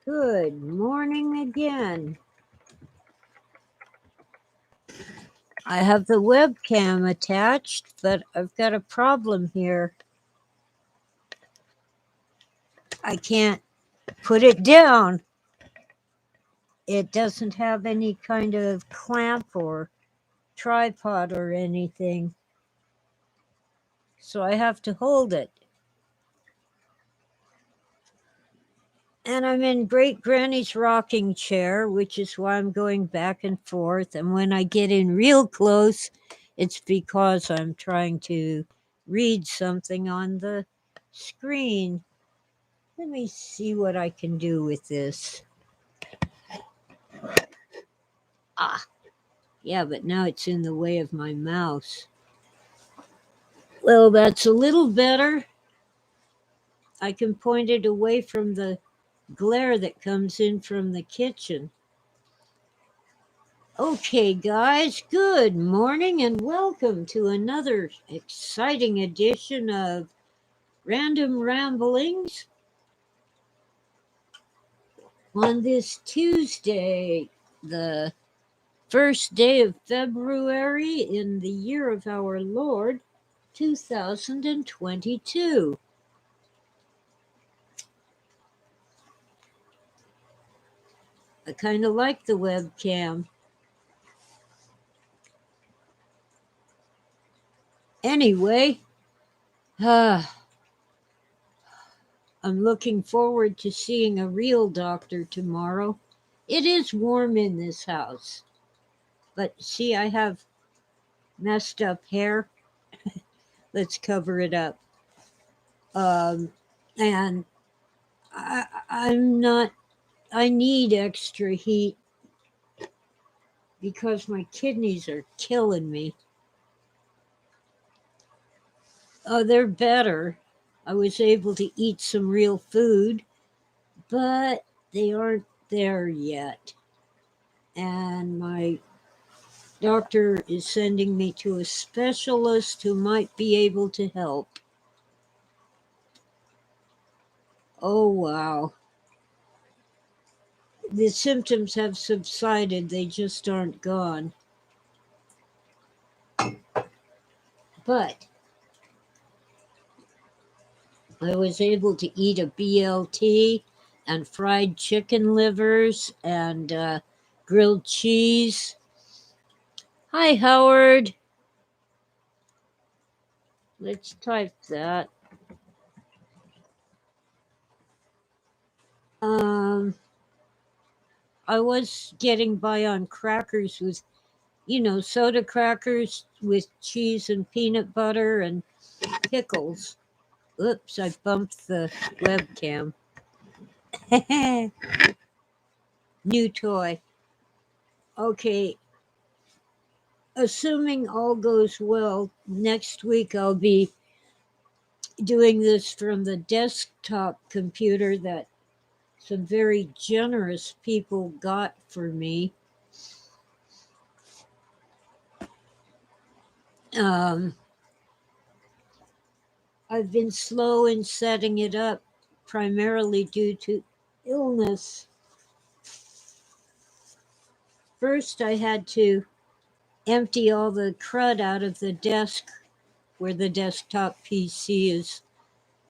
Good morning again. I have the webcam attached, but I've got a problem here. I can't put it down. It doesn't have any kind of clamp or tripod or anything. So I have to hold it. And I'm in Great Granny's rocking chair, which is why I'm going back and forth. And when I get in real close, it's because I'm trying to read something on the screen. Let me see what I can do with this. Yeah, but now it's in the way of my mouse. Well, that's a little better. I can point it away from the glare that comes in from the kitchen. Okay, guys, good morning and welcome to another exciting edition of Random Ramblings on this Tuesday, the first day of February in the year of our Lord, 2022. I kind of like the webcam. Anyway, I'm looking forward to seeing a real doctor tomorrow. It is warm in this house, but see, I have messed up hair. Let's cover it up. And I'm not, I need extra heat because my kidneys are killing me. Oh, they're better. I was able to eat some real food, but they aren't there yet. And my doctor is sending me to a specialist who might be able to help. Oh, wow. The symptoms have subsided, they just aren't gone. But I was able to eat a BLT and fried chicken livers and grilled cheese. Hi, Howard. Let's type that. I was getting by on crackers with, soda crackers with cheese and peanut butter and pickles. Oops, I bumped the webcam. New toy. Okay. Assuming all goes well, next week I'll be doing this from the desktop computer that some very generous people got for me. I've been slow in setting it up, primarily due to illness. First, I had to empty all the crud out of the desk where the desktop PC is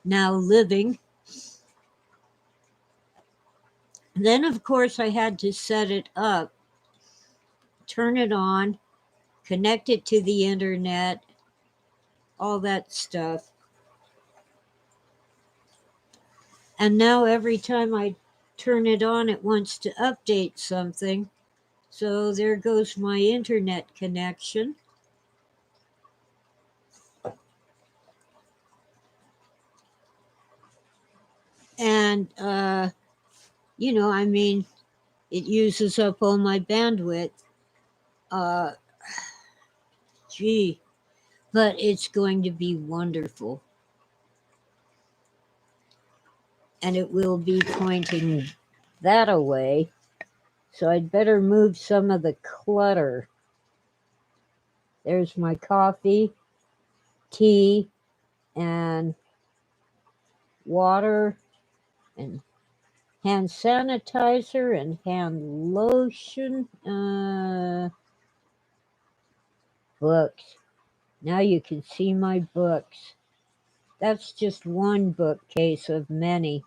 now living. Then, of course, I had to set it up, turn it on, connect it to the internet, all that stuff. And now every time I turn it on, it wants to update something. So there goes my internet connection. And, it uses up all my bandwidth. Gee, but it's going to be wonderful. And it will be pointing that away. So I'd better move some of the clutter. There's my coffee, tea, and water, and hand sanitizer and hand lotion. Books. Now you can see my books. That's just one bookcase of many.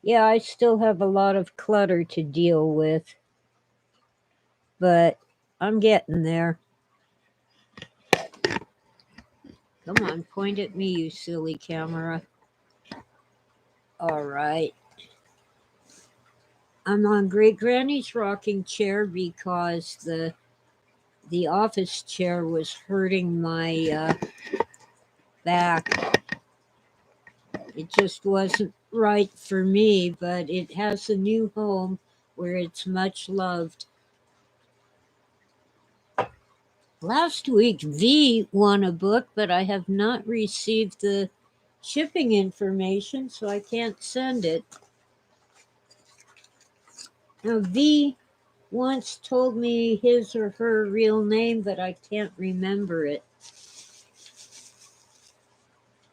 Yeah, I still have a lot of clutter to deal with, but I'm getting there. Come on, point at me, you silly camera. All right. I'm on Great Granny's rocking chair because the office chair was hurting my back. It just wasn't right for me, but it has a new home where it's much loved. Last week, V won a book, but I have not received the shipping information, so I can't send it. Now, V once told me his or her real name, but I can't remember it.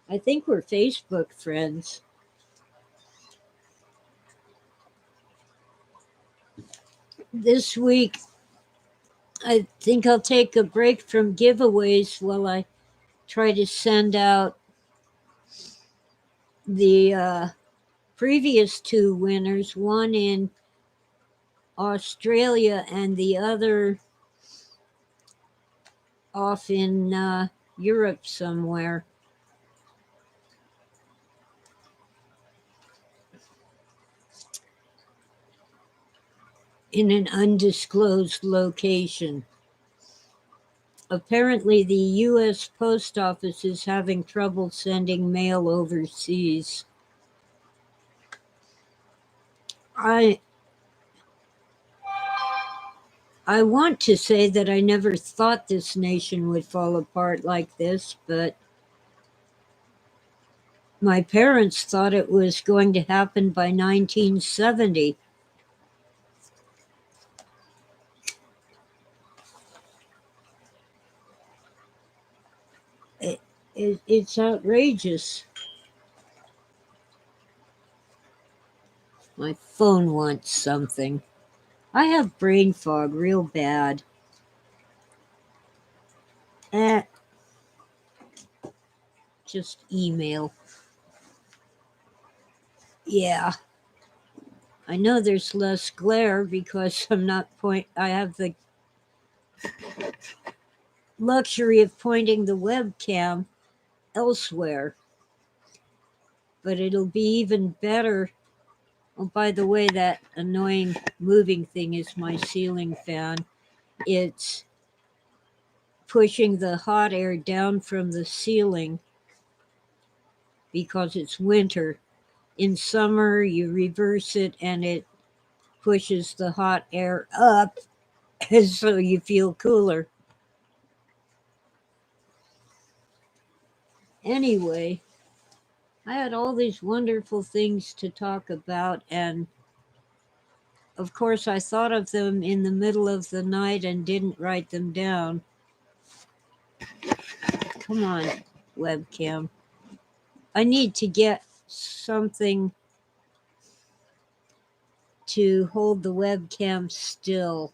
I think we're Facebook friends. This week, I think I'll take a break from giveaways while I try to send out the previous two winners, one in Australia and the other off in Europe somewhere. In an undisclosed location. Apparently, the U.S. Post Office is having trouble sending mail overseas. I want to say that I never thought this nation would fall apart like this, but my parents thought it was going to happen by 1970. It's outrageous. My phone wants something. I have brain fog real bad. Just email. Yeah. I know there's less glare because I have the luxury of pointing the webcam elsewhere. But it'll be even better. Oh, by the way, that annoying moving thing is my ceiling fan. It's pushing the hot air down from the ceiling because it's winter. In summer, you reverse it and it pushes the hot air up, so you feel cooler. Anyway, I had all these wonderful things to talk about, and of course, I thought of them in the middle of the night and didn't write them down. Come on, webcam. I need to get something to hold the webcam still.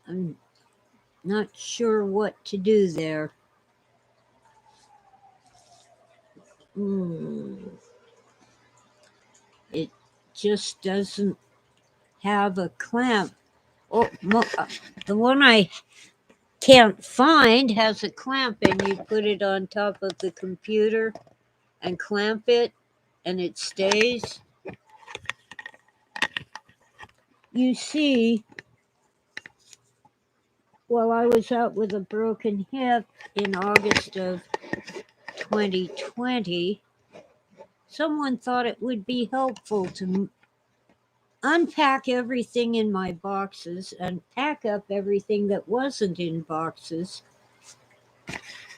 I'm not sure what to do there. It just doesn't have a clamp. The one I can't find has a clamp, and you put it on top of the computer and clamp it, and it stays. You see, while I was out with a broken hip in August of 2020, someone thought it would be helpful to unpack everything in my boxes and pack up everything that wasn't in boxes.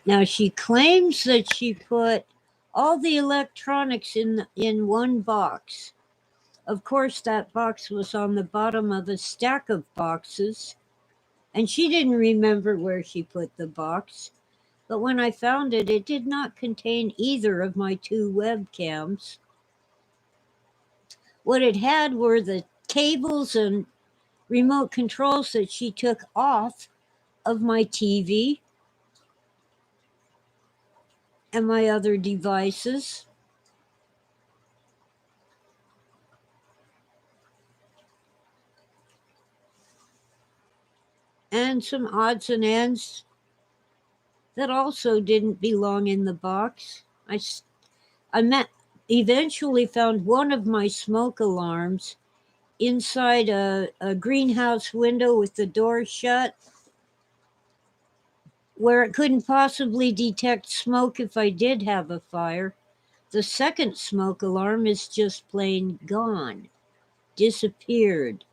Now, she claims that she put all the electronics in one box. Of course, that box was on the bottom of a stack of boxes, and she didn't remember where she put the box. But when I found it, it did not contain either of my two webcams. What it had were the cables and remote controls that she took off of my TV and my other devices. And some odds and ends that also didn't belong in the box. Eventually found one of my smoke alarms inside a greenhouse window with the door shut, where it couldn't possibly detect smoke if I did have a fire. The second smoke alarm is just plain gone, disappeared.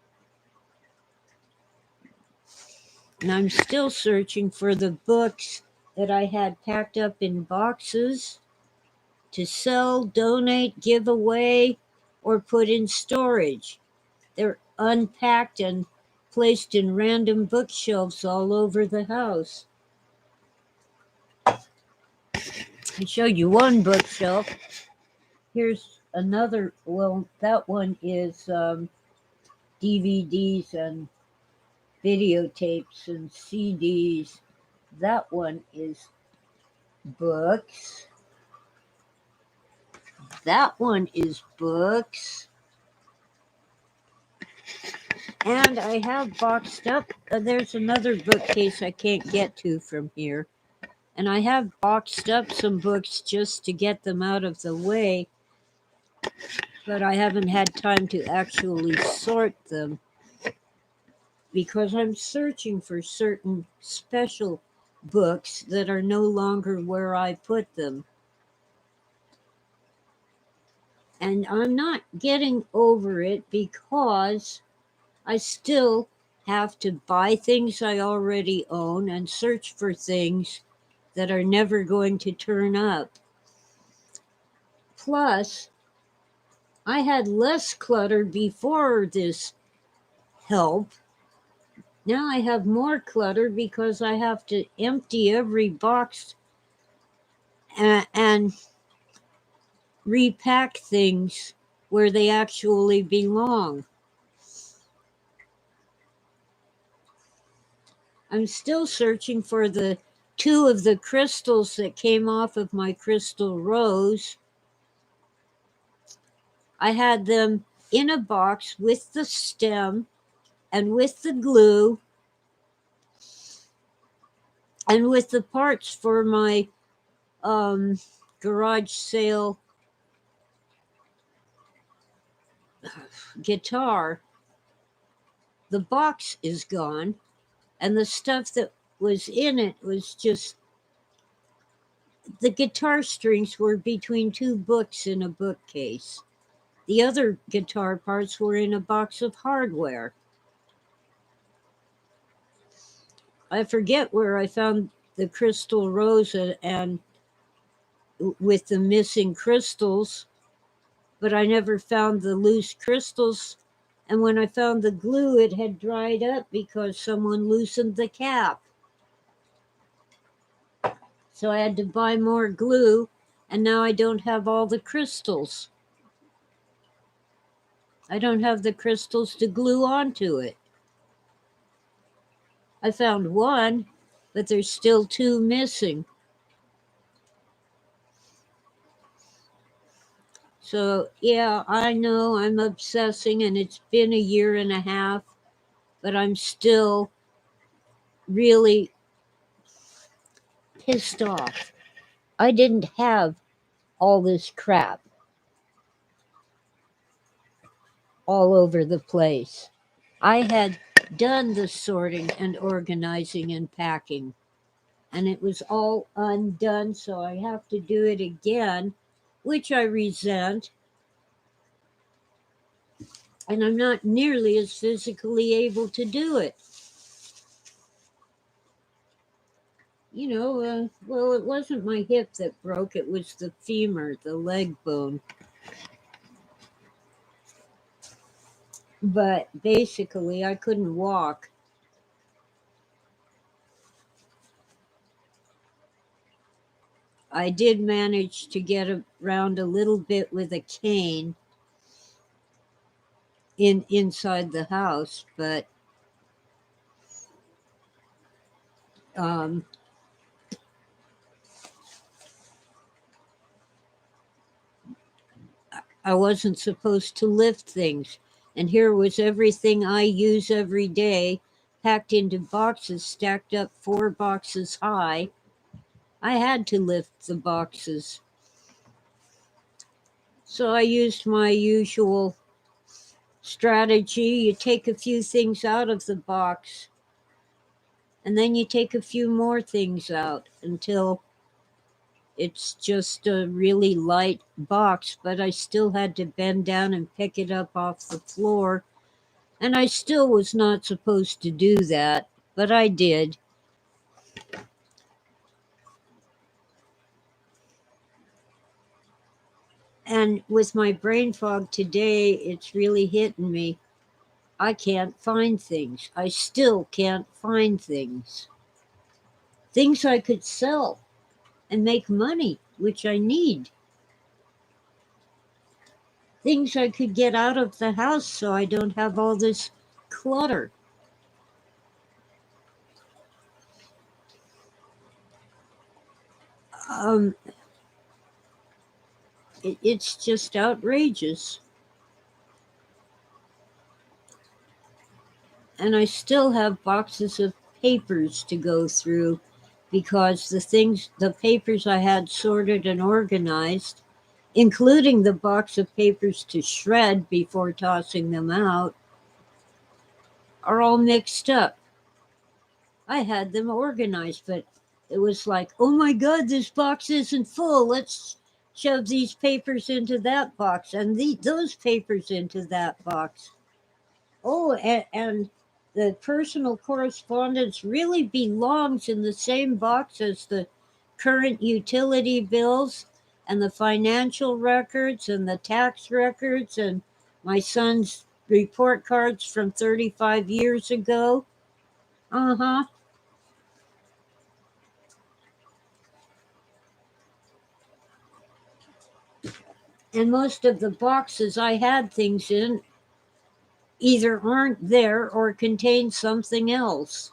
And I'm still searching for the books that I had packed up in boxes to sell, donate, give away, or put in storage. They're unpacked and placed in random bookshelves all over the house. I show you one bookshelf. Here's another. Well, that one is DVDs and videotapes and CDs. That one is books. That one is books. And I have boxed up. There's another bookcase I can't get to from here. And I have boxed up some books just to get them out of the way. But I haven't had time to actually sort them because I'm searching for certain special books that are no longer where I put them. And I'm not getting over it because I still have to buy things I already own and search for things that are never going to turn up. Plus, I had less clutter before this help. Now I have more clutter because I have to empty every box and repack things where they actually belong. I'm still searching for the two of the crystals that came off of my crystal rose. I had them in a box with the stem and with the glue and with the parts for my garage sale guitar. The box is gone, and the stuff that was in it was just the guitar strings were between two books in a bookcase. The other guitar parts were in a box of hardware. I forget where I found the crystal rose and with the missing crystals, but I never found the loose crystals. And when I found the glue, it had dried up because someone loosened the cap. So I had to buy more glue, and now I don't have all the crystals. I don't have the crystals to glue onto it. I found one, but there's still two missing. So, yeah, I know I'm obsessing, and it's been a year and a half, but I'm still really pissed off. I didn't have all this crap all over the place. I had done the sorting and organizing and packing, and it was all undone, so I have to do it again, which I resent. And I'm not nearly as physically able to do it. Well, it wasn't my hip that broke, it was the femur, the leg bone. But basically, I couldn't walk. I did manage to get around a little bit with a cane inside the house, but um, I wasn't supposed to lift things. And here was everything I use every day packed into boxes stacked up 4 boxes high. I had to lift the boxes. So I used my usual strategy. You take a few things out of the box, and then you take a few more things out until it's just a really light box, but I still had to bend down and pick it up off the floor. And I still was not supposed to do that, but I did. And with my brain fog today, it's really hitting me. I can't find things. I still can't find things. Things I could sell and make money, which I need. Things I could get out of the house so I don't have all this clutter. Um, it's just outrageous. And I still have boxes of papers to go through because the papers I had sorted and organized, including the box of papers to shred before tossing them out, are all mixed up. I had them organized, but it was like, oh my God, this box isn't full. Let's shove these papers into that box and those papers into that box. Oh, and the personal correspondence really belongs in the same box as the current utility bills and the financial records and the tax records and my son's report cards from 35 years ago. Uh huh. And most of the boxes I had things in either aren't there or contain something else.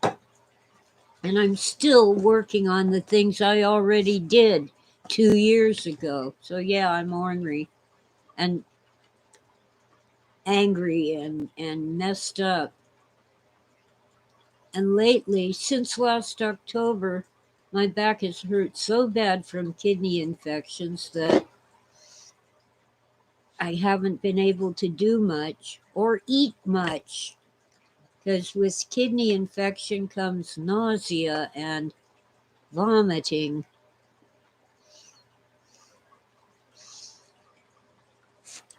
And I'm still working on the things I already did 2 years ago. So yeah, I'm ornery and angry and messed up. And lately, since last October, my back has hurt so bad from kidney infections that I haven't been able to do much or eat much. Because with kidney infection comes nausea and vomiting.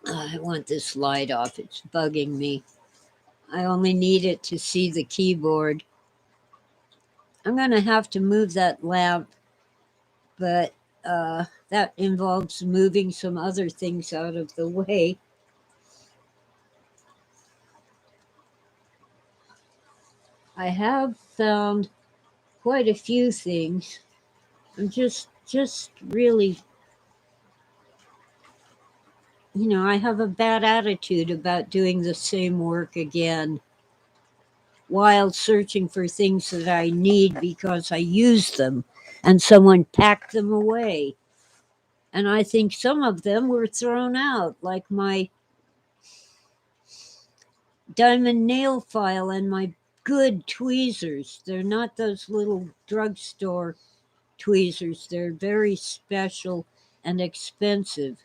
I want this light off. It's bugging me. I only need it to see the keyboard. I'm going to have to move that lamp, but that involves moving some other things out of the way. I have found quite a few things. I'm just really, I have a bad attitude about doing the same work again while searching for things that I need because I use them and someone packed them away. And I think some of them were thrown out, like my diamond nail file and my good tweezers. They're not those little drugstore tweezers, they're very special and expensive.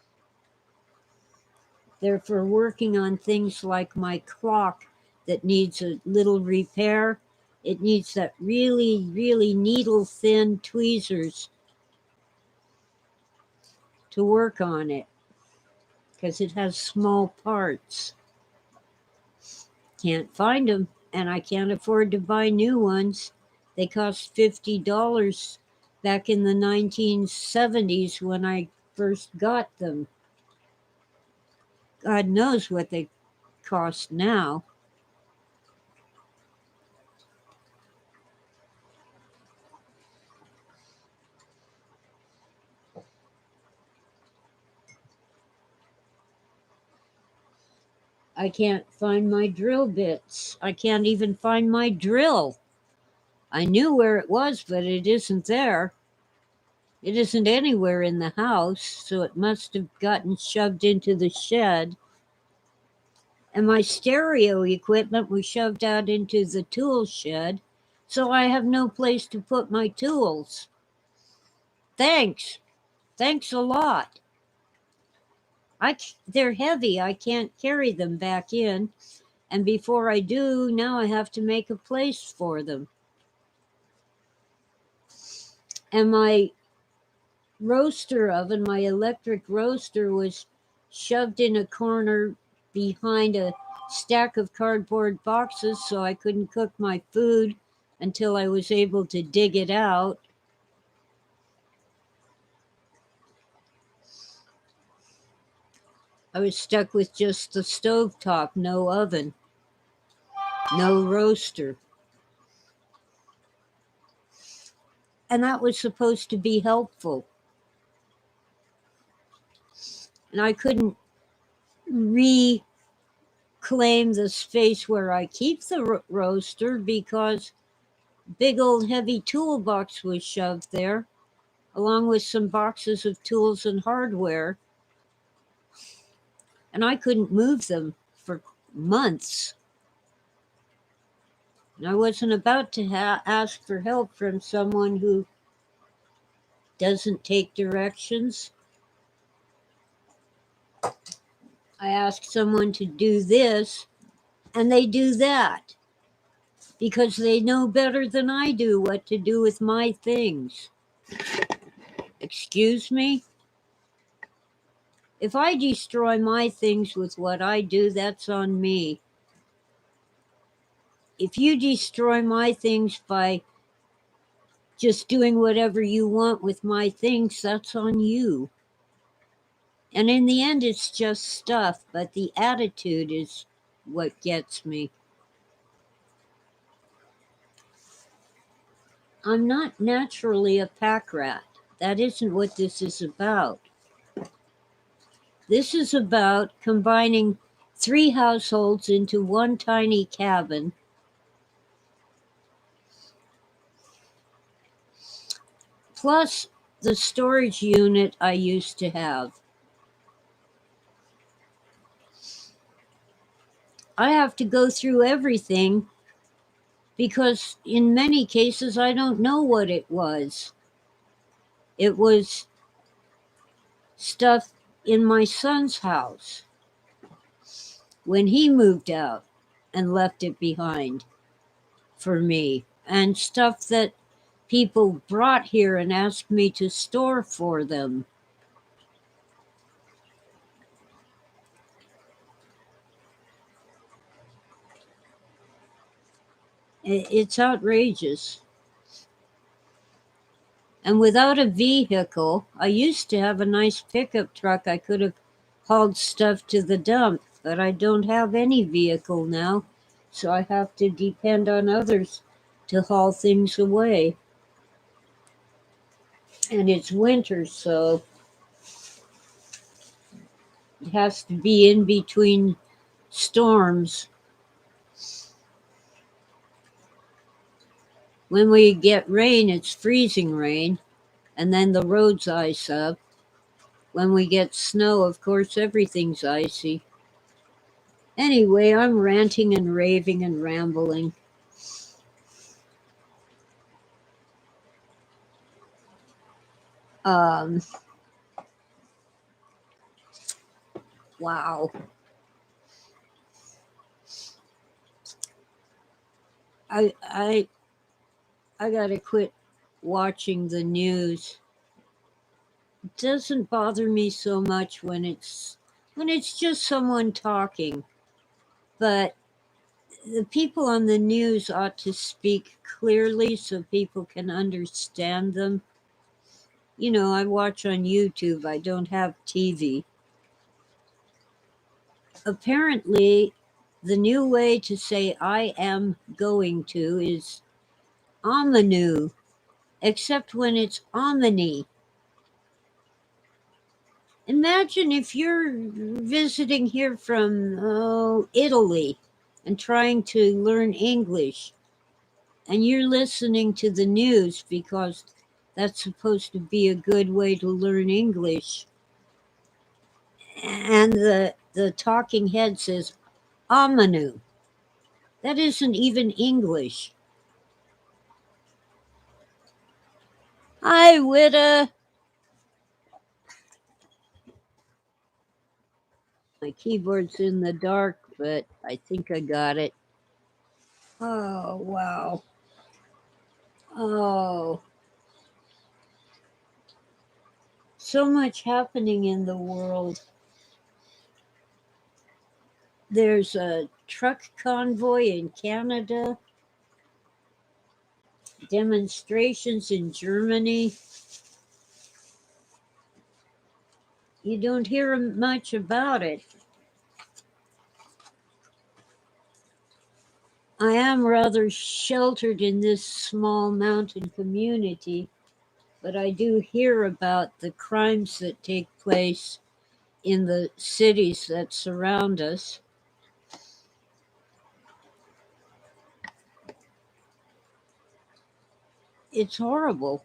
They're for working on things like my clock that needs a little repair. It needs that really, really needle thin tweezers to work on it because it has small parts. Can't find them, and I can't afford to buy new ones. They cost $50 back in the 1970s when I first got them. God knows what they cost now. I can't find my drill bits. I can't even find my drill. I knew where it was, but it isn't there. It isn't anywhere in the house, so it must have gotten shoved into the shed. And my stereo equipment was shoved out into the tool shed, so I have no place to put my tools. Thanks. Thanks a lot. They're heavy. I can't carry them back in. And before I do, now I have to make a place for them. And my roaster oven, my electric roaster, was shoved in a corner behind a stack of cardboard boxes, so I couldn't cook my food until I was able to dig it out. I was stuck with just the stovetop, no oven, no roaster. And that was supposed to be helpful. And I couldn't reclaim the space where I keep the roaster because big old heavy toolbox was shoved there, along with some boxes of tools and hardware. And I couldn't move them for months. And I wasn't about to ask for help from someone who doesn't take directions. I asked someone to do this, and they do that because they know better than I do what to do with my things. Excuse me? If I destroy my things with what I do, that's on me. If you destroy my things by just doing whatever you want with my things, that's on you. And in the end, it's just stuff, but the attitude is what gets me. I'm not naturally a pack rat. That isn't what this is about. This is about combining 3 households into one tiny cabin, plus the storage unit I used to have. I have to go through everything because in many cases I don't know what it was. It was stuff in my son's house when he moved out and left it behind for me, and stuff that people brought here and asked me to store for them. It's outrageous. And without a vehicle, I used to have a nice pickup truck. I could have hauled stuff to the dump, but I don't have any vehicle now, so I have to depend on others to haul things away. And it's winter, so it has to be in between storms. When we get rain, it's freezing rain, and then the roads ice up. When we get snow, of course, everything's icy. Anyway, I'm ranting and raving and rambling. Um, wow. I gotta quit watching the news. It doesn't bother me so much when it's just someone talking, but the people on the news ought to speak clearly so people can understand them. You know, I watch on YouTube. I don't have TV. Apparently, the new way to say I am going to is ominu, except when it's omni. Imagine if you're visiting here from Italy and trying to learn English, and you're listening to the news because that's supposed to be a good way to learn English. And the talking head says, Amanu. That isn't even English. Hi, Witta. My keyboard's in the dark, but I think I got it. Oh, wow. Oh, so much happening in the world. There's a truck convoy in Canada, demonstrations in Germany. You don't hear much about it. I am rather sheltered in this small mountain community, but I do hear about the crimes that take place in the cities that surround us. It's horrible.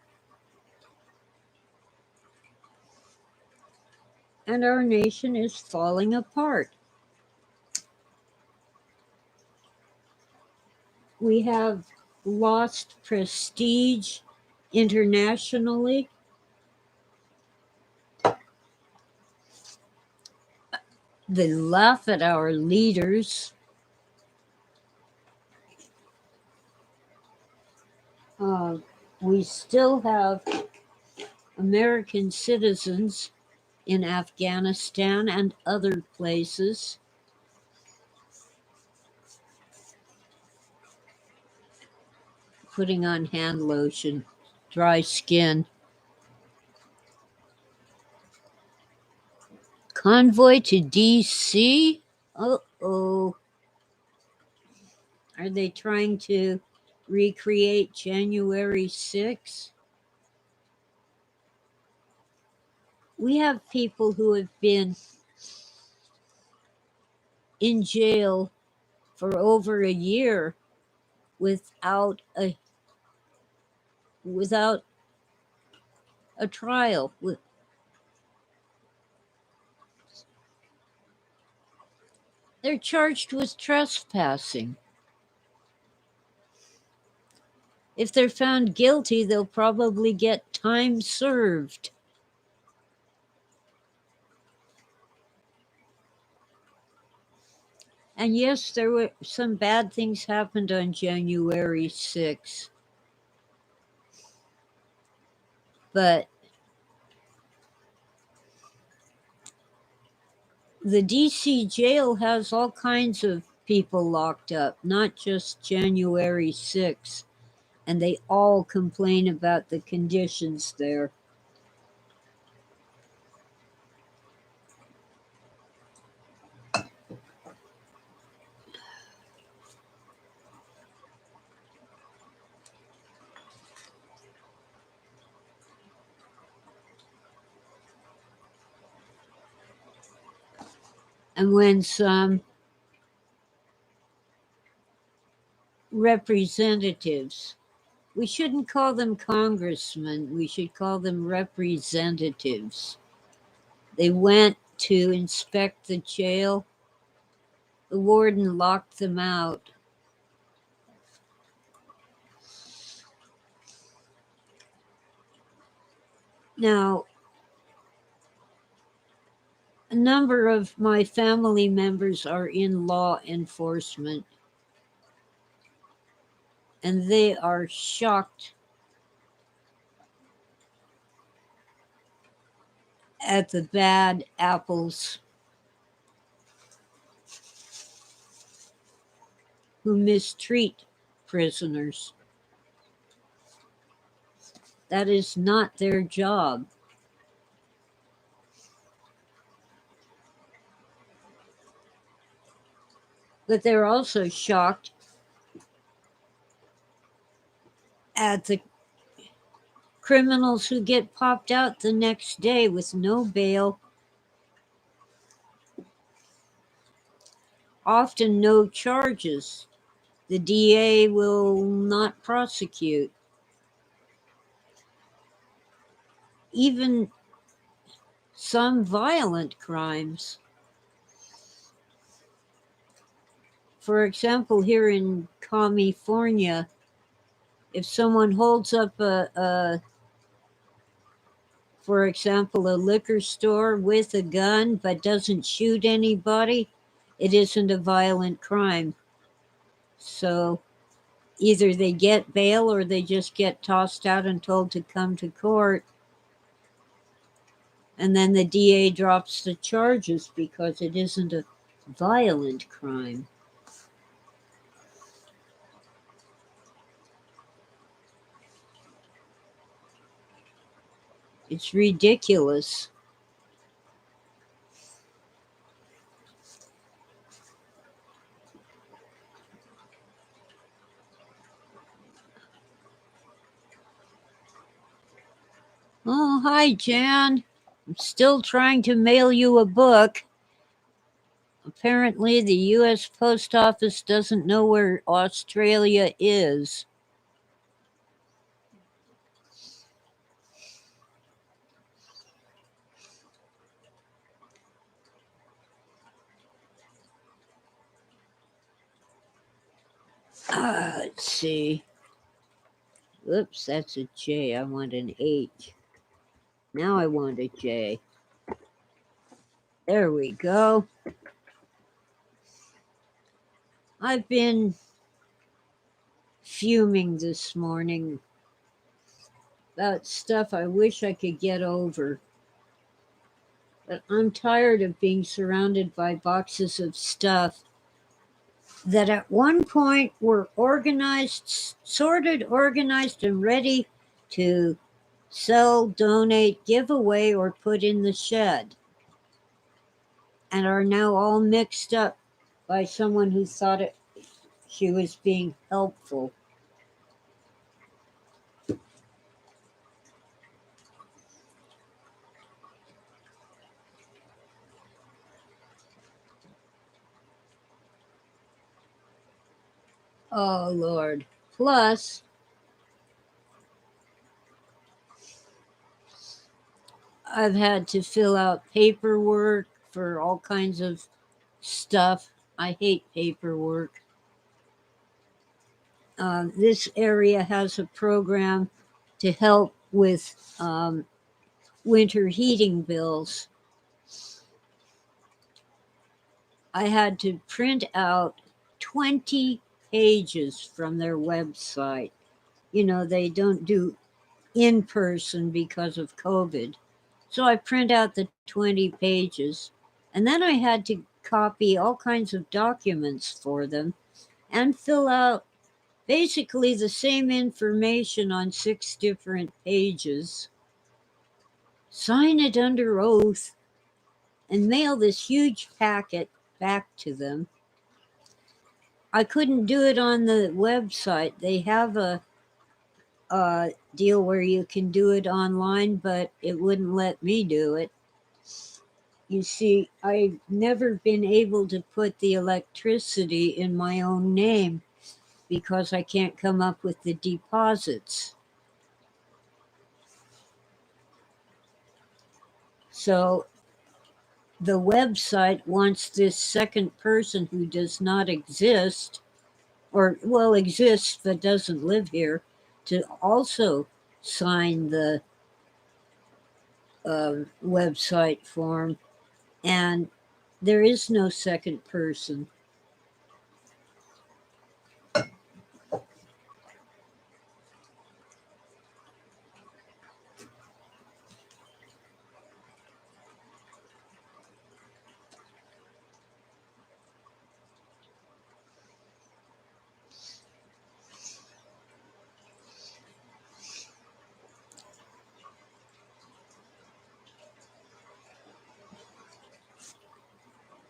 And our nation is falling apart. We have lost prestige internationally. They laugh at our leaders. Uh, we still have American citizens in Afghanistan and other places. Putting on hand lotion, dry skin. Convoy to DC? Uh-oh. Are they trying to recreate January 6th? We have people who have been in jail for over a year without without a trial. They're charged with trespassing. If they're found guilty, they'll probably get time served. And yes, there were some bad things happened on January 6th. But the DC jail has all kinds of people locked up, not just January 6th. And they all complain about the conditions there. And when some representatives, we shouldn't call them congressmen, we should call them representatives. They went to inspect the jail. The warden locked them out. Now, a number of my family members are in law enforcement, and they are shocked at the bad apples who mistreat prisoners. That is not their job. But they're also shocked at the criminals who get popped out the next day with no bail often no charges. The DA will not prosecute. Even some violent crimes. For example, here in California, if someone holds up for example, a liquor store with a gun but doesn't shoot anybody, it isn't a violent crime. So either they get bail or they just get tossed out and told to come to court. And then the DA drops the charges because it isn't a violent crime. It's ridiculous. Oh, hi, Jan. I'm still trying to mail you a book. Apparently, the U.S. Post Office doesn't know where Australia is. Let's see. Oops, that's a J. I want an H. Now I want a J. There we go. I've been fuming this morning about stuff I wish I could get over. But I'm tired of being surrounded by boxes of stuff that at one point were organized, sorted, organized, and ready to sell, donate, give away, or put in the shed, and are now all mixed up by someone who thought she was being helpful. Oh, Lord. Plus, I've had to fill out paperwork for all kinds of stuff. I hate paperwork. This area has a program to help with winter heating bills. I had to print out 20 pages from their website. You know, they don't do in person because of COVID. So I print out the 20 pages, and then I had to copy all kinds of documents for them and fill out basically the same information on 6 different pages, sign it under oath, and mail this huge packet back to them. I couldn't do it on the website. They have a deal where you can do it online, but it wouldn't let me do it. You see, I've never been able to put the electricity in my own name because I can't come up with the deposits. So the website wants this second person who does not exist, or well, exists but doesn't live here, to also sign the website form. And there is no second person.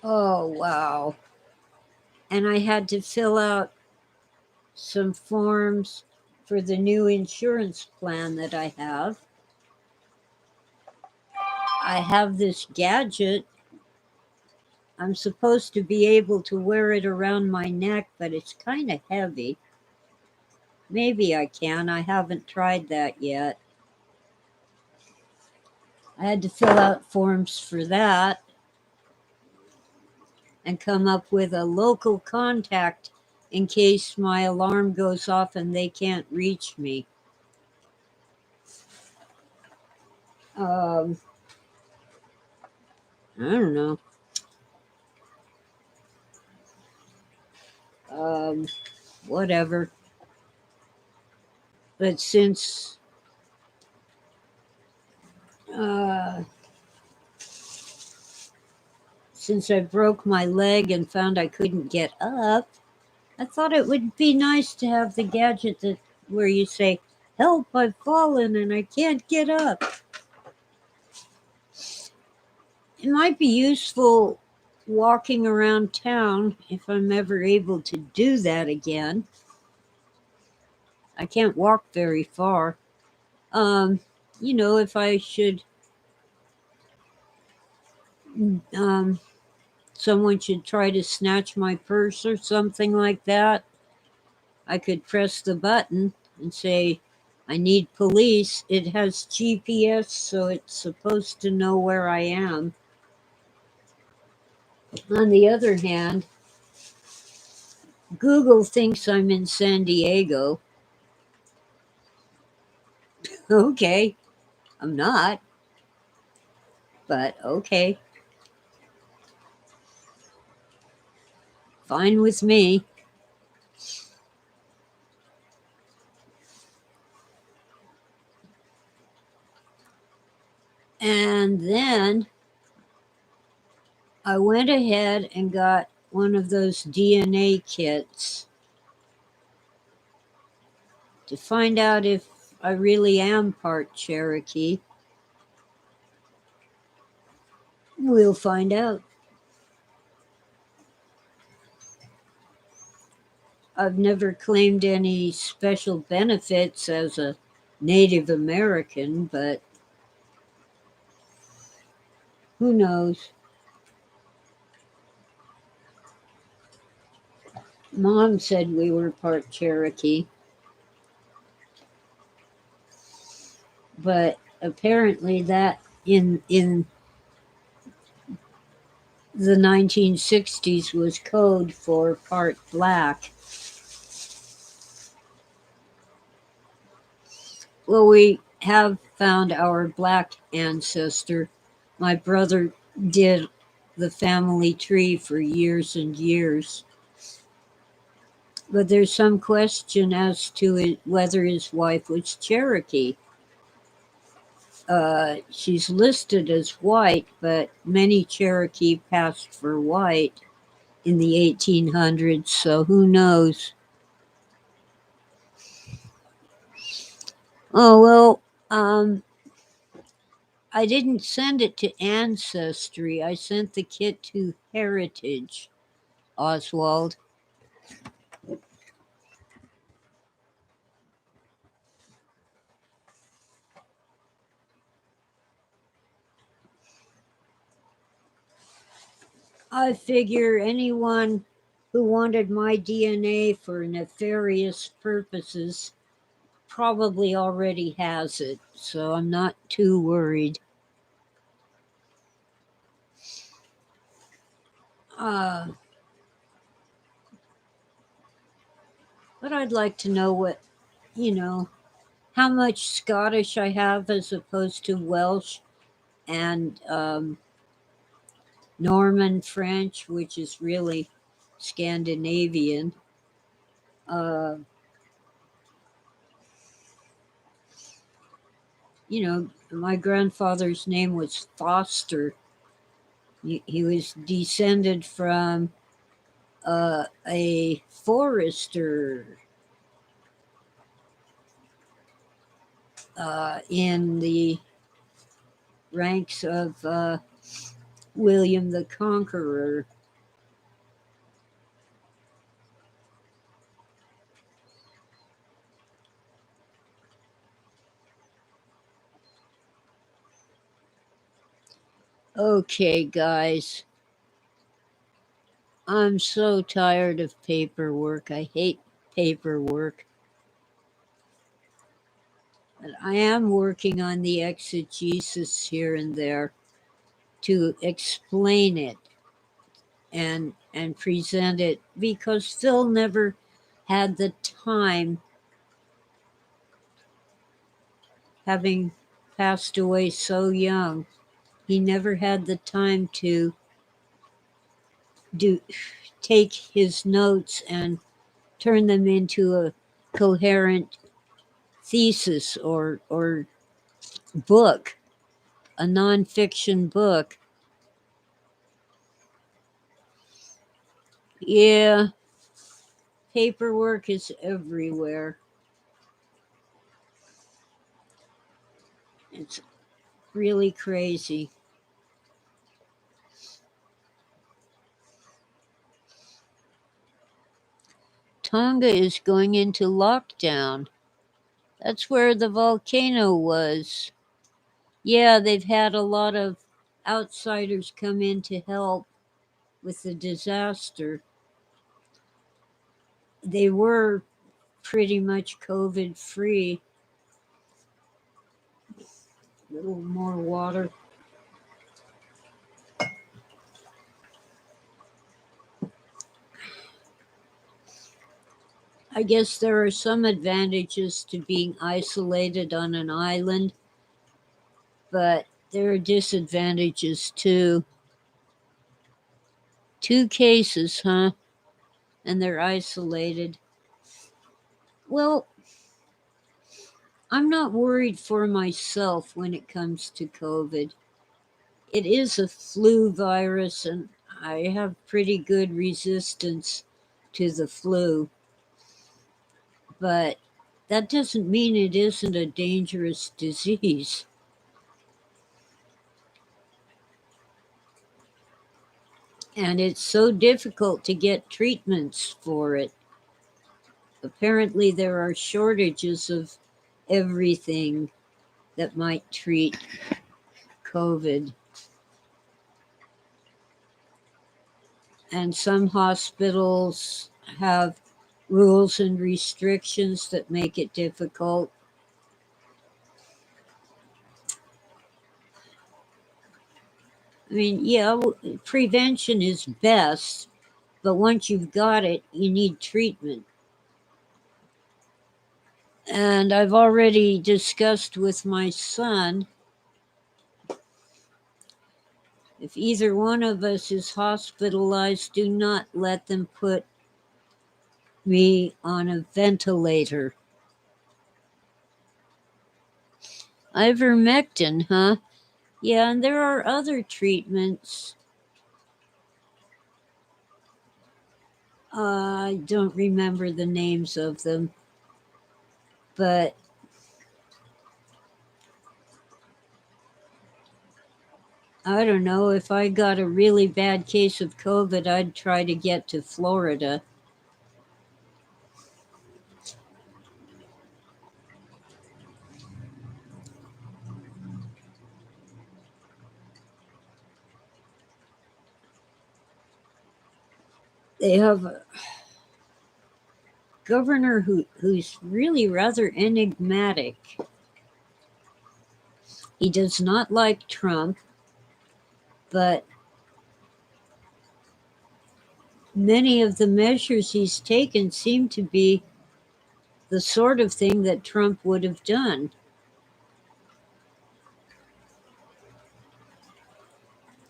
Oh, wow. And I had to fill out some forms for the new insurance plan that I have. I have this gadget I'm supposed to be able to wear it around my neck, but it's kind of heavy. Maybe I can. I haven't tried that yet. I had to fill out forms for that and come up with a local contact in case my alarm goes off and they can't reach me. I don't know. Um, Whatever. But uh, since I broke my leg and found I couldn't get up, I thought it would be nice to have the gadget that where you say, "Help! I've fallen and I can't get up." It might be useful walking around town if I'm ever able to do that again. I can't walk very far. Um, if I should, um, someone should try to snatch my purse or something like that, I could press the button and say, I need police. It has GPS, so it's supposed to know where I am. On the other hand, Google thinks I'm in San Diego. Okay, I'm not, but okay, fine with me. And then I went ahead and got one of those DNA kits to find out if I really am part Cherokee. We'll find out. I've never claimed any special benefits as a Native American, but who knows? Mom said we were part Cherokee, but apparently that in the 1960s was code for part black. Well, we have found our black ancestor. My brother did the family tree for years and years. But there's some question as to whether his wife was Cherokee. She's listed as white, but many Cherokee passed for white in the 1800s, so who knows? Oh, well, I didn't send it to Ancestry. I sent the kit to Heritage, Oswald. I figure anyone who wanted my DNA for nefarious purposes probably already has it, so I'm not too worried. Uh, but I'd like to know you know, how much Scottish I have as opposed to Welsh and Norman French, which is really Scandinavian. Uh, my grandfather's name was Foster. He was descended from a forester in the ranks of William the Conqueror. Okay, guys. I'm so tired of paperwork. I hate paperwork. But I am working on the exegesis here and there to explain it and present it because Phil never had the time, having passed away so young. He never had the time to do take his notes and turn them into a coherent thesis or book, a nonfiction book. Yeah, paperwork is everywhere. It's really crazy. Tonga is going into lockdown. That's where the volcano was. Yeah, they've had a lot of outsiders come in to help with the disaster. They were pretty much COVID free. A little more water. I guess there are some advantages to being isolated on an island, but there are disadvantages too. 2 cases, huh? And they're isolated. Well, I'm not worried for myself when it comes to COVID. It is a flu virus, and I have pretty good resistance to the flu. But that doesn't mean it isn't a dangerous disease. And it's so difficult to get treatments for it. Apparently, there are shortages of everything that might treat COVID. And some hospitals have rules and restrictions that make it difficult. I mean, yeah, prevention is best, but once you've got it, you need treatment. And I've already discussed with my son, if either one of us is hospitalized, do not let them put me on a ventilator. Ivermectin, huh? Yeah, and there are other treatments. I don't remember the names of them, but I don't know. If I got a really bad case of COVID, I'd try to get to Florida. They have a governor who's really rather enigmatic. He does not like Trump, but many of the measures he's taken seem to be the sort of thing that Trump would have done.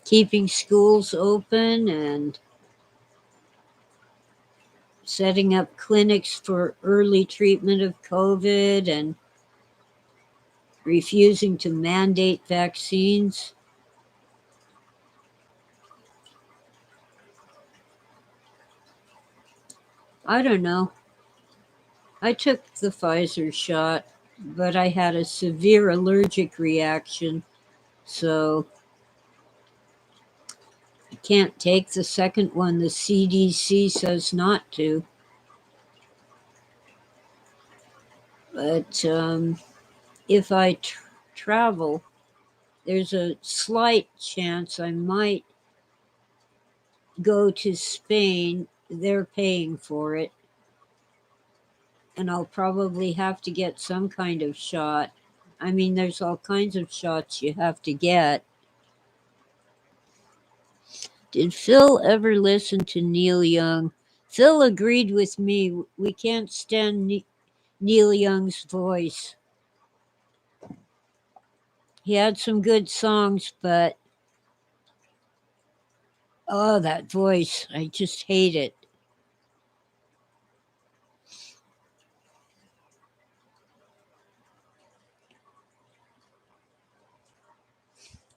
Keeping schools open and setting up clinics for early treatment of COVID and refusing to mandate vaccines. I don't know. I took the Pfizer shot, but I had a severe allergic reaction, so I can't take the second one. The CDC says not to. But if I travel, there's a slight chance I might go to Spain, they're paying for it. And I'll probably have to get some kind of shot. I mean, there's all kinds of shots you have to get. Did Phil ever listen to Neil Young? Phil agreed with me. We can't stand Neil Young's voice. He had some good songs, but oh, that voice. I just hate it.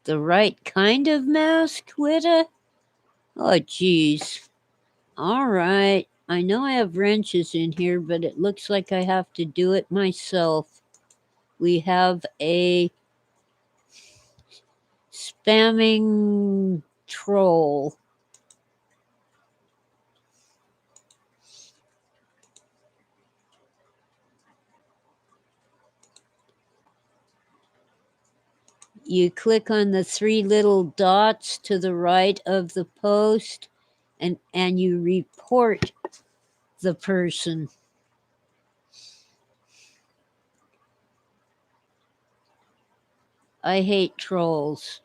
The right kind of mask, Witta? Oh, geez. All right. I know I have wrenches in here, but it looks like I have to do it myself. We have a spamming troll. You click on the three little dots to the right of the post and you report the person. I hate trolls.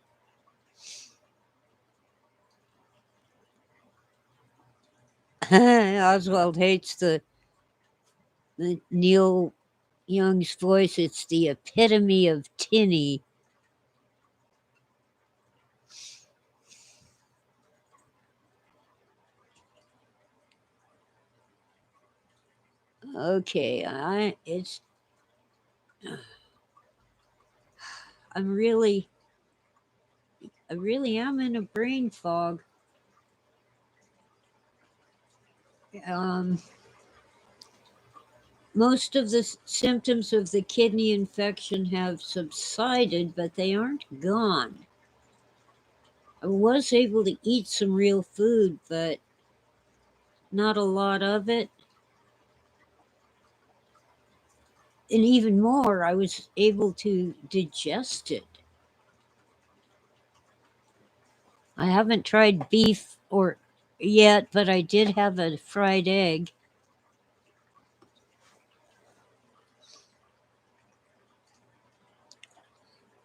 Oswald hates the Neil Young's voice. It's the epitome of tinny. Okay, I really am in a brain fog. Most of the symptoms of the kidney infection have subsided, but they aren't gone. I was able to eat some real food, but not a lot of it. And even more, I was able to digest it. I haven't tried beef or yet, but I did have a fried egg.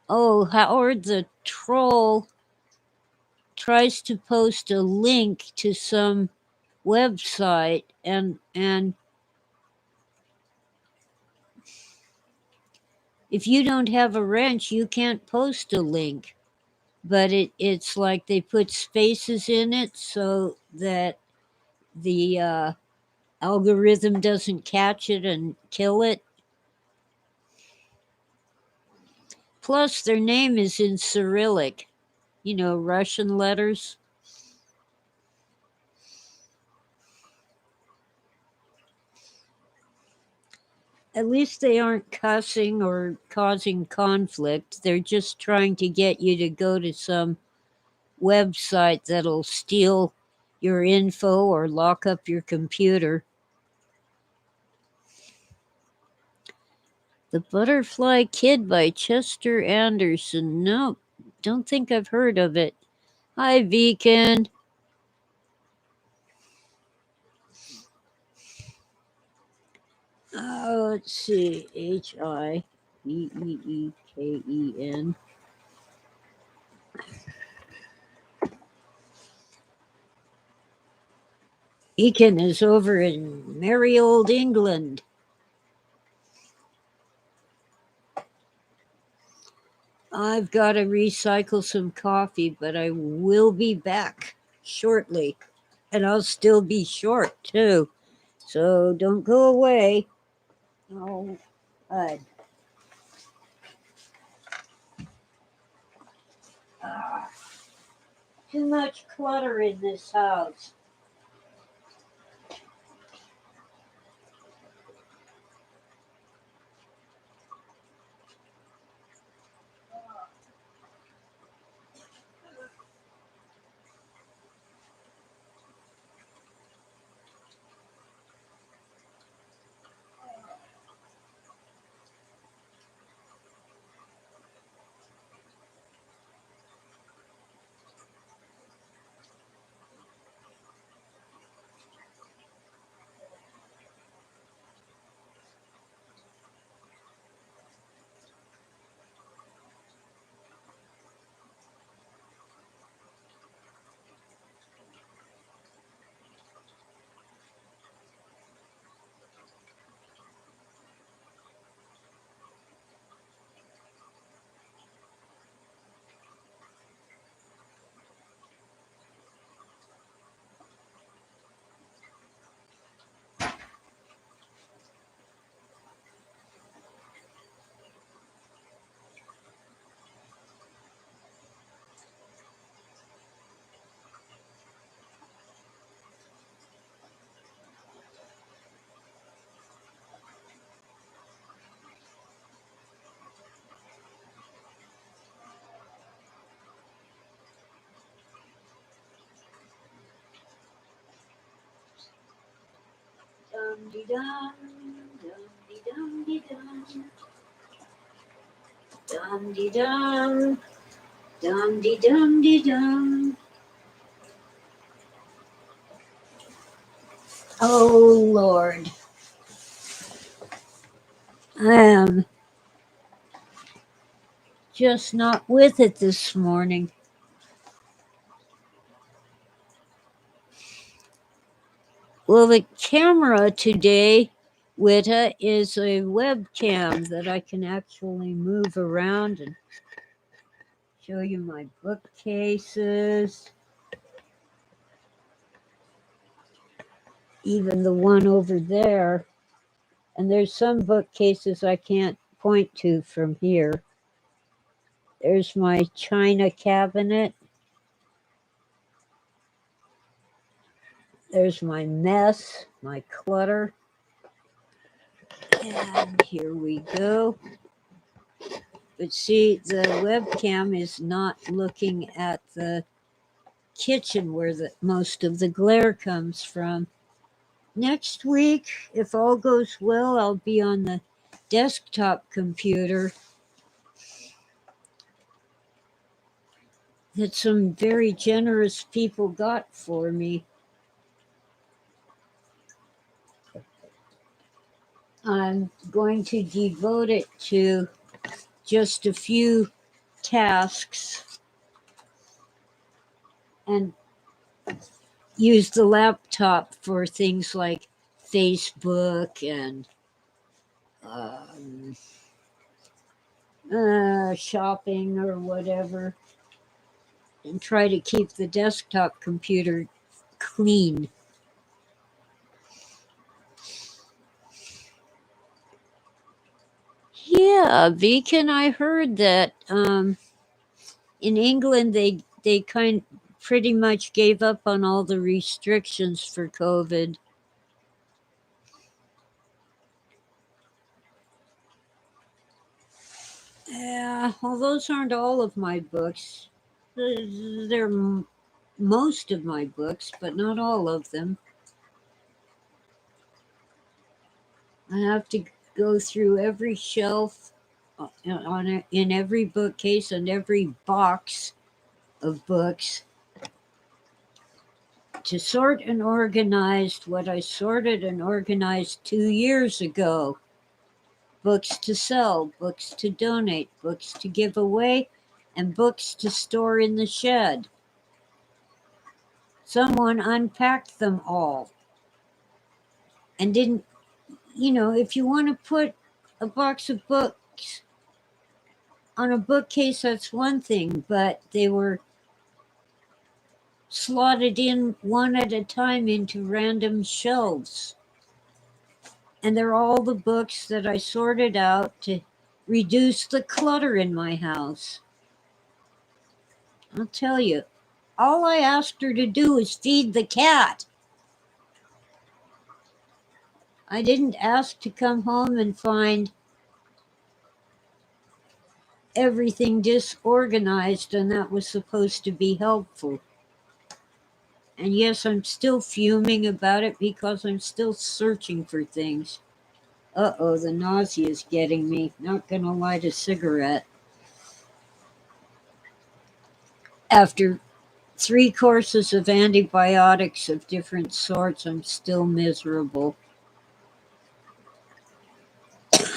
Oh, Howard the troll tries to post a link to some website and if you don't have a wrench, you can't post a link. But it's like they put spaces in it so that the algorithm doesn't catch it and kill it. Plus, their name is in Cyrillic, Russian letters. At least they aren't cussing or causing conflict. They're just trying to get you to go to some website that'll steal your info or lock up your computer. The Butterfly Kid by Chester Anderson. No, don't think I've heard of it. Hi, Beacon. Let's see. Hibeeken. Beacon is over in merry old England. I've got to recycle some coffee, but I will be back shortly. And I'll still be short, too. So don't go away. Oh, God. Too much clutter in this house. dum, dum dum dum dum dum dum. Oh Lord, I am just not with it this morning. Well, the camera today, Witta, is a webcam that I can actually move around and show you my bookcases. Even the one over there. And there's some bookcases I can't point to from here. There's my china cabinet. There's my mess, my clutter. And here we go. But see, the webcam is not looking at the kitchen where most of the glare comes from. Next week, if all goes well, I'll be on the desktop computer that some very generous people got for me. I'm going to devote it to just a few tasks and use the laptop for things like Facebook and shopping or whatever, and try to keep the desktop computer clean. Yeah, Beacon, I heard that in England they pretty much gave up on all the restrictions for COVID. Yeah, well, those aren't all of my books. They're most of my books, but not all of them. I have to go through every shelf in every bookcase and every box of books to sort and organize what I sorted and organized 2 years ago. Books to sell, books to donate, books to give away, and books to store in the shed. Someone unpacked them all and didn't, if you want to put a box of books on a bookcase, that's one thing, but they were slotted in one at a time into random shelves. And they're all the books that I sorted out to reduce the clutter in my house. I'll tell you, all I asked her to do is feed the cat. I didn't ask to come home and find everything disorganized, and that was supposed to be helpful. And yes, I'm still fuming about it because I'm still searching for things. Uh-oh, the nausea is getting me. Not gonna light a cigarette. After 3 courses of antibiotics of different sorts, I'm still miserable.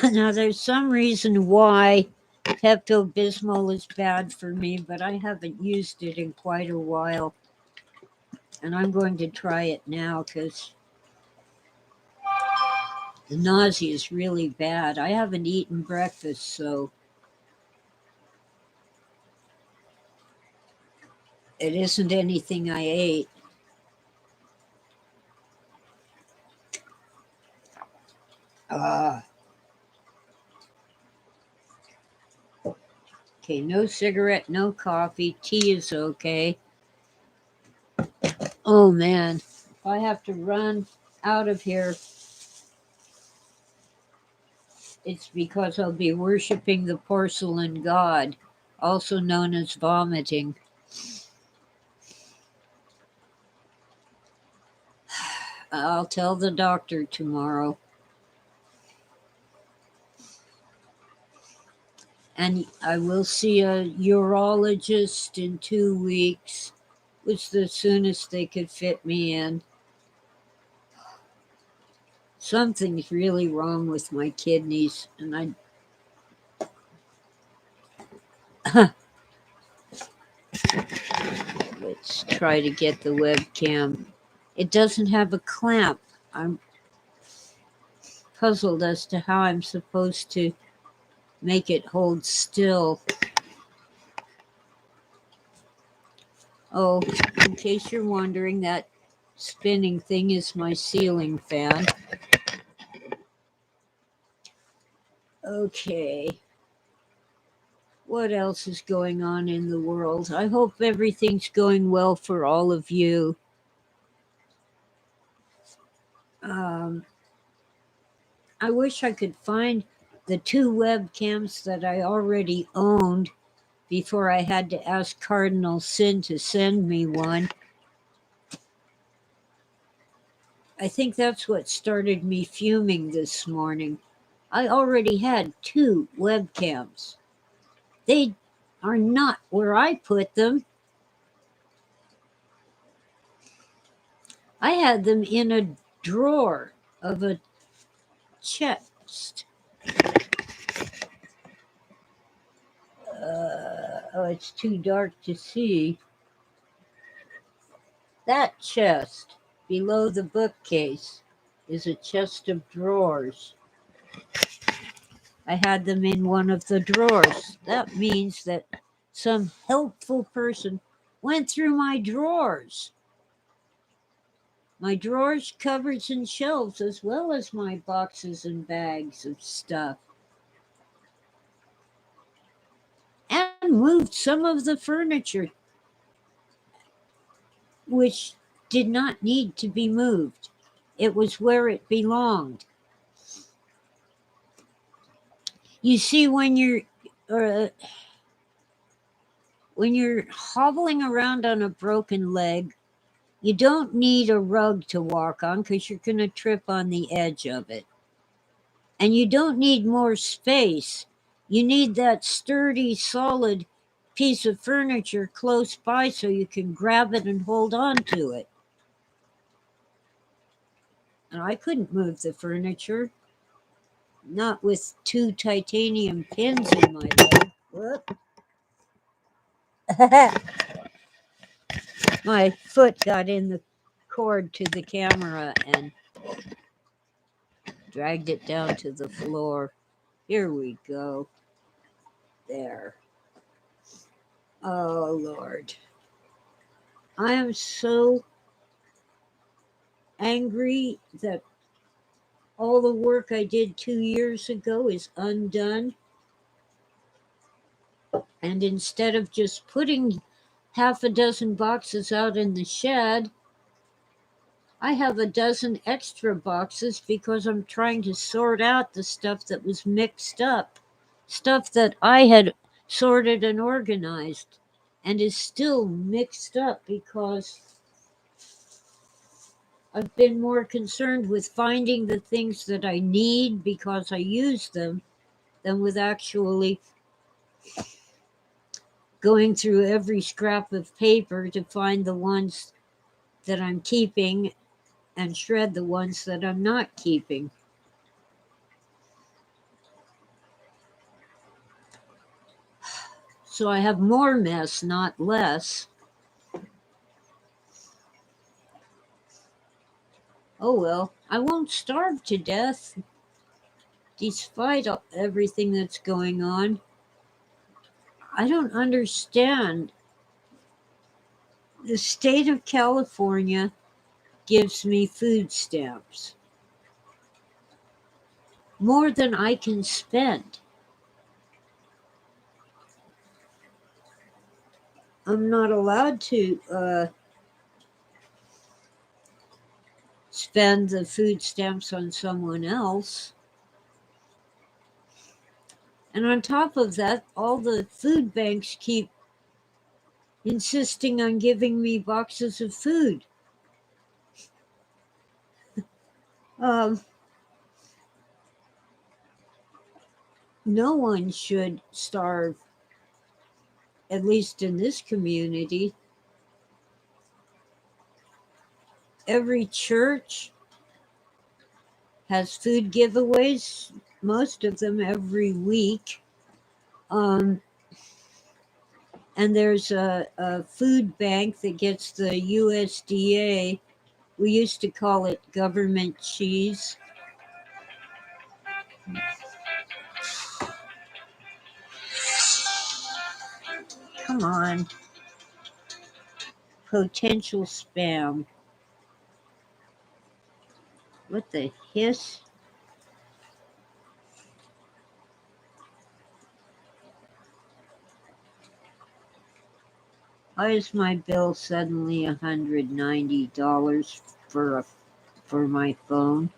Now, there's some reason why Pepto-Bismol is bad for me, but I haven't used it in quite a while. And I'm going to try it now because the nausea is really bad. I haven't eaten breakfast, so it isn't anything I ate. Okay, no cigarette, no coffee. Tea is okay. Oh man, if I have to run out of here, it's because I'll be worshiping the porcelain god, also known as vomiting. I'll tell the doctor tomorrow. And I will see a urologist in 2 weeks, which the soonest they could fit me in. Something's really wrong with my kidneys, and let's try to get the webcam. It doesn't have a clamp. I'm puzzled as to how I'm supposed to make it hold still. Oh, in case you're wondering, that spinning thing is my ceiling fan. Okay. What else is going on in the world? I hope everything's going well for all of you. I wish I could find the 2 webcams that I already owned before I had to ask Cardinal Sin to send me one. I think that's what started me fuming this morning. I already had 2 webcams. They are not where I put them. I had them in a drawer of a chest. Oh, it's too dark to see. That chest below the bookcase is a chest of drawers. I had them in one of the drawers. That means that some helpful person went through my drawers. My drawers, cupboards, and shelves, as well as my boxes and bags of stuff. And moved some of the furniture, which did not need to be moved. It was where it belonged. You see, when you're hobbling around on a broken leg, you don't need a rug to walk on because you're going to trip on the edge of it. And you don't need more space. You need that sturdy, solid piece of furniture close by so you can grab it and hold on to it. And I couldn't move the furniture, not with 2 titanium pins in my leg. Whoop. My foot got in the cord to the camera and dragged it down to the floor. Here we go. There. Oh, Lord. I am so angry that all the work I did 2 years ago is undone. And instead of just putting half a dozen boxes out in the shed, I have a dozen extra boxes because I'm trying to sort out the stuff that was mixed up, stuff that I had sorted and organized and is still mixed up because I've been more concerned with finding the things that I need because I use them than with actually going through every scrap of paper to find the ones that I'm keeping and shred the ones that I'm not keeping. So I have more mess, not less. Oh well, I won't starve to death despite everything that's going on. I don't understand. The state of California gives me food stamps, more than I can spend. I'm not allowed to spend the food stamps on someone else. And on top of that, all the food banks keep insisting on giving me boxes of food. Um, no one should starve, at least in this community. Every church has food giveaways, most of them every week. Um, and there's a food bank that gets the USDA. We used to call it government cheese. Come on. Potential spam. What the hiss? Why is my bill suddenly $190 for my phone?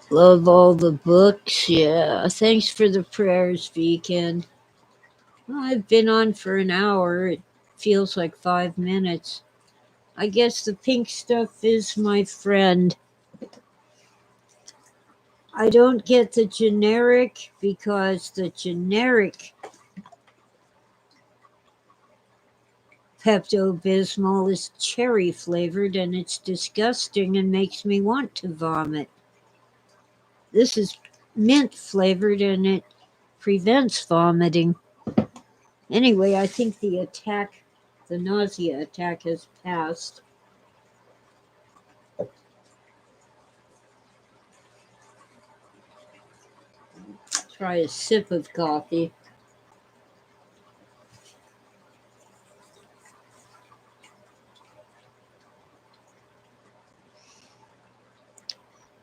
Love all the books. Yeah. Thanks for the prayers, Weekend. Well, I've been on for an hour. It feels like 5 minutes. I guess the pink stuff is my friend. I don't get the generic because the generic Pepto-Bismol is cherry flavored and it's disgusting and makes me want to vomit. This is mint flavored and it prevents vomiting. Anyway, I think the nausea attack has passed. Try a sip of coffee.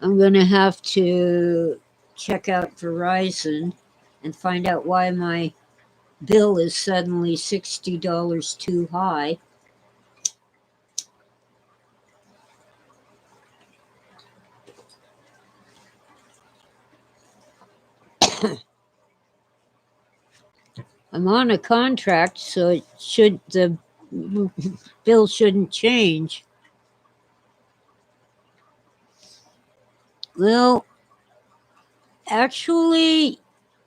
I'm going to have to check out Verizon and find out why my bill is suddenly $60 too high. I'm on a contract, so the bill shouldn't change. Well, actually,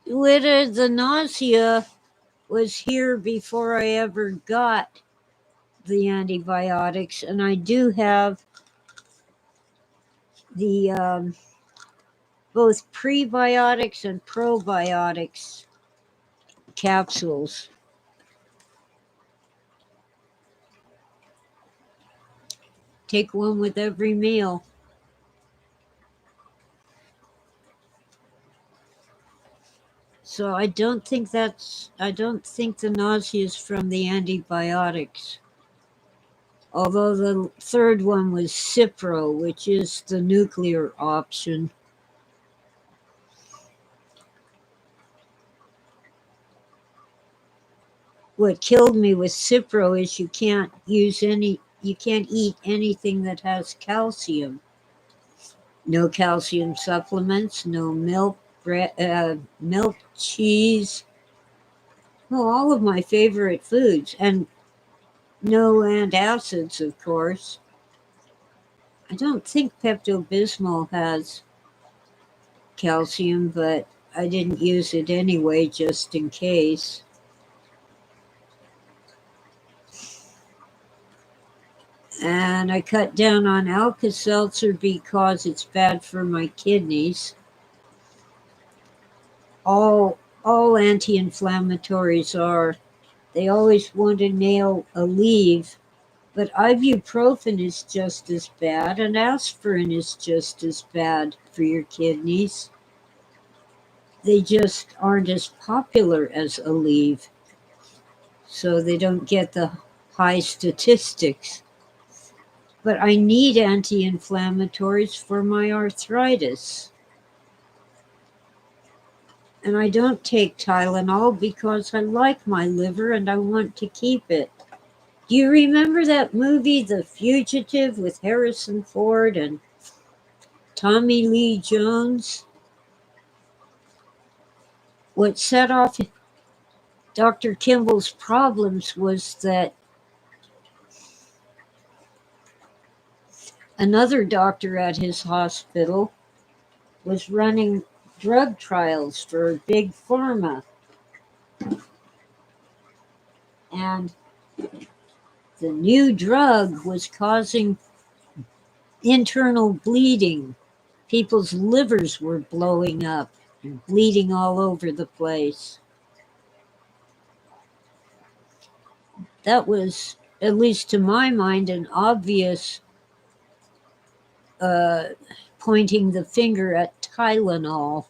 the nausea was here before I ever got the antibiotics, and I do have the both prebiotics and probiotics capsules. Take one with every meal. So I don't think the nausea is from the antibiotics. Although the third one was Cipro, which is the nuclear option. What killed me with Cipro is you can't eat anything that has calcium. No calcium supplements, no milk, milk, cheese. Well, all of my favorite foods, and no antacids, of course. I don't think Pepto Bismol has calcium, but I didn't use it anyway, just in case. And I cut down on Alka-Seltzer because it's bad for my kidneys. All anti-inflammatories are. They always want to nail Aleve, but ibuprofen is just as bad, and aspirin is just as bad for your kidneys. They just aren't as popular as Aleve, so they don't get the high statistics. But I need anti-inflammatories for my arthritis. And I don't take Tylenol because I like my liver and I want to keep it. Do you remember that movie, The Fugitive, with Harrison Ford and Tommy Lee Jones? what set off Dr. Kimball's problems was that another doctor at his hospital was running drug trials for big pharma. And the new drug was causing internal bleeding. People's livers were blowing up and bleeding all over the place. That was, at least to my mind, an obvious pointing the finger at Tylenol.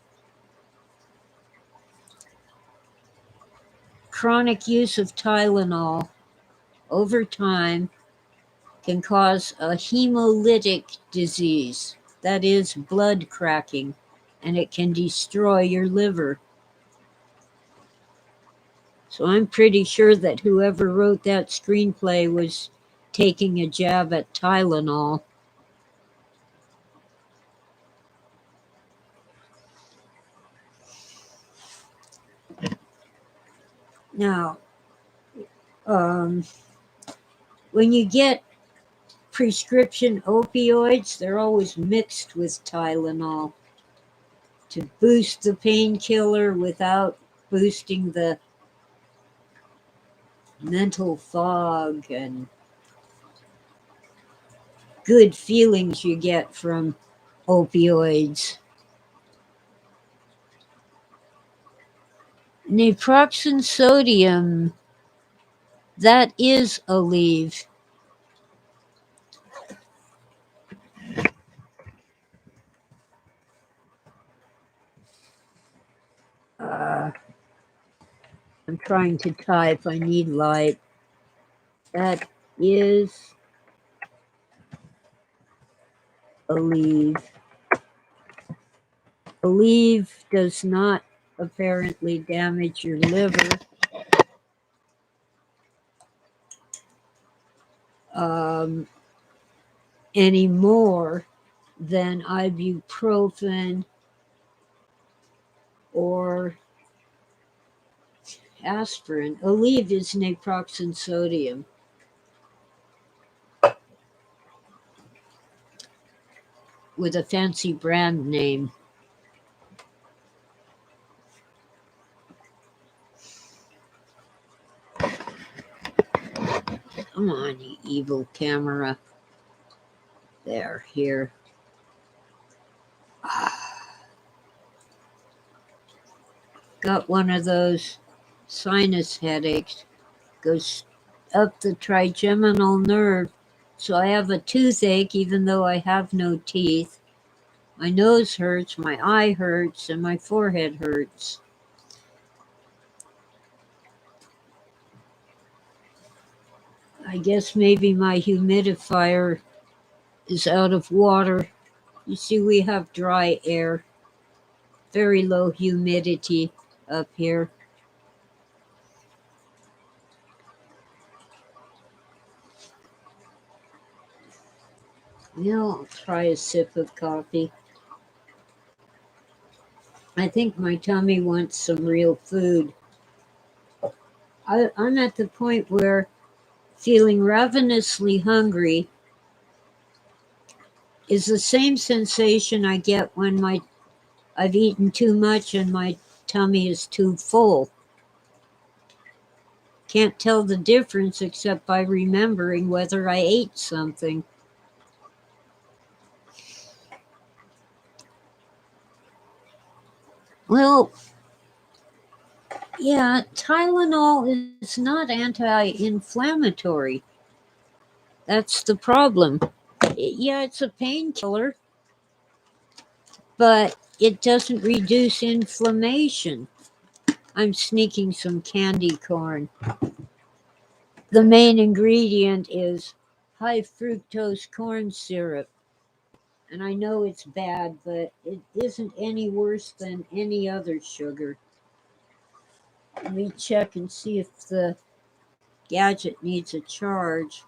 Chronic use of Tylenol over time can cause a hemolytic disease, that is, blood cracking, and it can destroy your liver. So I'm pretty sure that whoever wrote that screenplay was taking a jab at Tylenol. Now, when you get prescription opioids, they're always mixed with Tylenol to boost the painkiller without boosting the mental fog and good feelings you get from opioids. Naproxen sodium, that is Aleve. I'm trying to type. I need light. That is Aleve. Aleve does not apparently damage your liver. Any more than ibuprofen or aspirin. Aleve is naproxen sodium. With a fancy brand name. Come on, you evil camera. There, here. Got one of those sinus headaches. Goes up the trigeminal nerve. So I have a toothache even though I have no teeth. My nose hurts, my eye hurts, and my forehead hurts. I guess maybe my humidifier is out of water. You see, we have dry air, very low humidity up here. Yeah, I'll try a sip of coffee. I think my tummy wants some real food. I'm at the point where feeling ravenously hungry is the same sensation I get when I've eaten too much and my tummy is too full. Can't tell the difference except by remembering whether I ate something. Well, yeah, Tylenol is not anti-inflammatory. That's the problem. Yeah, it's a painkiller, but it doesn't reduce inflammation. I'm sneaking some candy corn. The main ingredient is high fructose corn syrup. And I know it's bad, but it isn't any worse than any other sugar. Let me check and see if the gadget needs a charge.